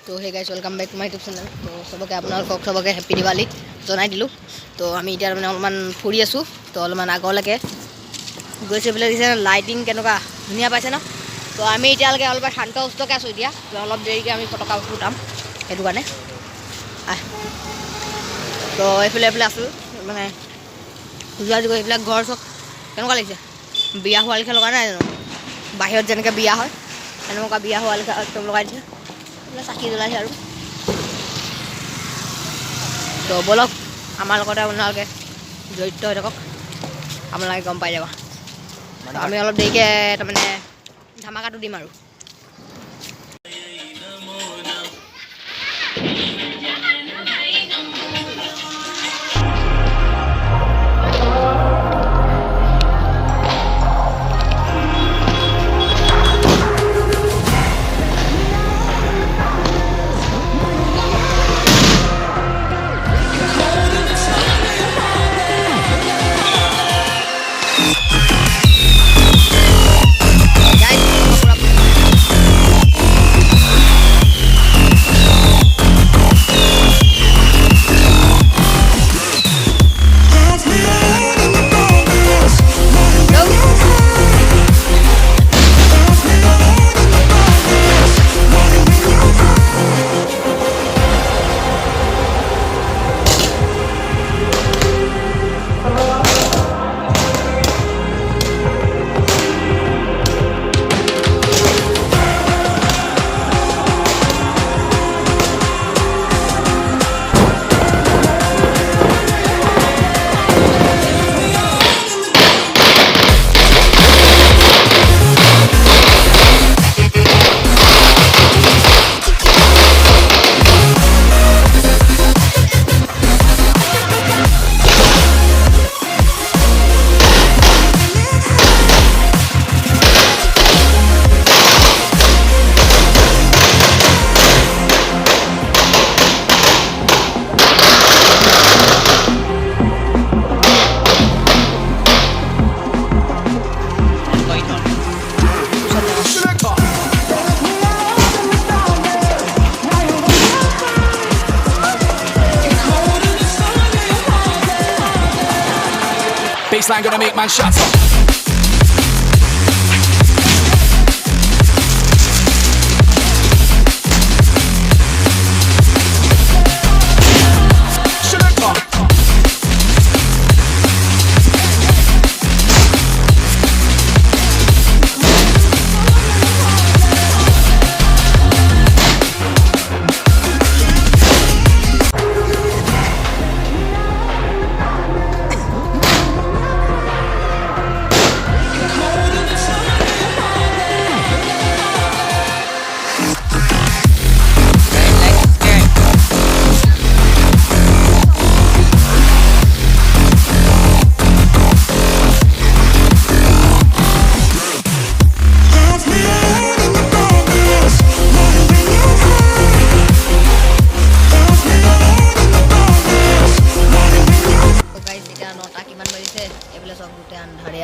তো hey guys welcome back to my YouTube channel. তো সবকে আপোনালোকক সবকে হেপী দিৱালী জনাই দিলোঁ। তো আমি এতিয়া মানে অলপমান ফুৰি আছোঁ। তো অলপমান আগলৈকে গৈছে বোলে দিছে লাইটিং কেনেকুৱা ধুনীয়া পাইছে ন। তো আমি এতিয়ালৈকে অলপ শান্ত সুস্থকৈ আছোঁ। এতিয়া অলপ দেৰিকৈ আমি ফটকা ফুটাম সেইটো কাৰণে। তো এইফালে আছোঁ মানে যোৱা গৈ এইবিলাক ঘৰ চব কেনেকুৱা লাগিছে, বিয়া হোৱা লিখা লগা নাই জানো? বাহিৰত যেনেকৈ বিয়া হয় এনেকুৱা বিয়া হোৱা লিখা একদম লগাই দিছে, চাকি জ্বলাইছে আৰু। তো ব'লক আমাৰ লগতে আপোনালোকে জড়িত হৈ থাকক, আপোনালোকে গম পাই যাব। আমি অলপ দেৰিকৈ তাৰমানে ধামাকাটো দিম আৰু। Baseline gonna make man shots up.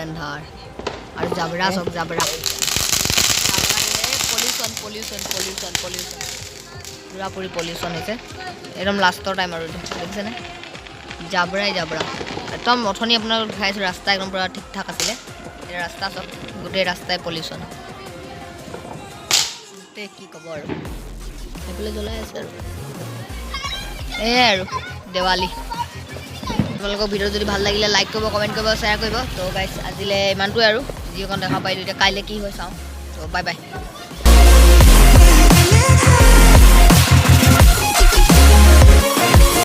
अंधार और जबरा सब जबरा पल्यूशन पल्यूशन पल्यूशन पल्यूशन पूरा पूरी पल्यूशन है एकदम लास्टर टाइम और देखिसे ना जबराई जबरा एकदम अथनी अपना दिखाई रास्ता एकदम पूरा ठीक ठाक आছিলে रास्ता सब गोटे रास्ताय पल्यूशन की कब और জ্বলাই আছে আৰু দেৱালী। আপোনালোকৰ ভিডিঅ' যদি ভাল লাগিলে লাইক কৰিব, কমেণ্ট কৰিব, শ্বেয়াৰ কৰিব। তো গাইজ আজিলৈ ইমানটোৱে আৰু যিকণ দেখা পাইছোঁ। এতিয়া কাইলৈ কি হয় চাওঁ। তো বাই বাই।